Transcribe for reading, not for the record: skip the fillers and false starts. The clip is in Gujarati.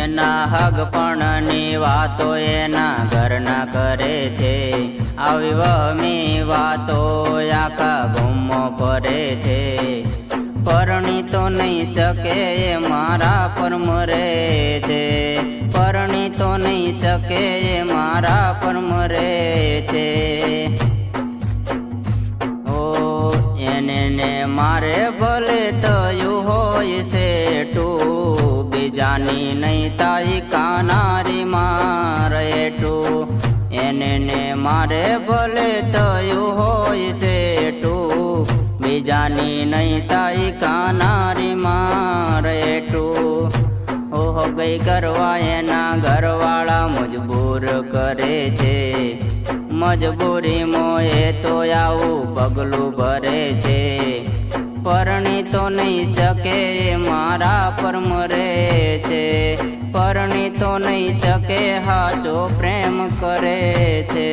એના હગપણની વાતો એના ઘરના કરે છે, આવી વહમી વાતો આખા ગુમો ફરે છે। પરણી તો નહીં શકે એ મારા પર મરે છે, પરણી તો નહીં શકે એ મારા પર મરે છે। એને ને મારે ભલે થયું હોય સેઠું, બીજાની નહીં તાઈ કાનારી મારે ટું। એને ને મારે ભલે થયું હોય સેઠું, બીજાની નહીં તાઈ કાનારી મારે ટું। ઓહો ગઈ કરવા એના ઘરવાળા મજબૂર કરે છે, મજબૂરીમાં એ તો આવું પગલું ભરે છે। પરણી તો નહીં શકે એ મારા પર મરે છે, પરણી તો નહીં શકે હાચો પ્રેમ કરે છે।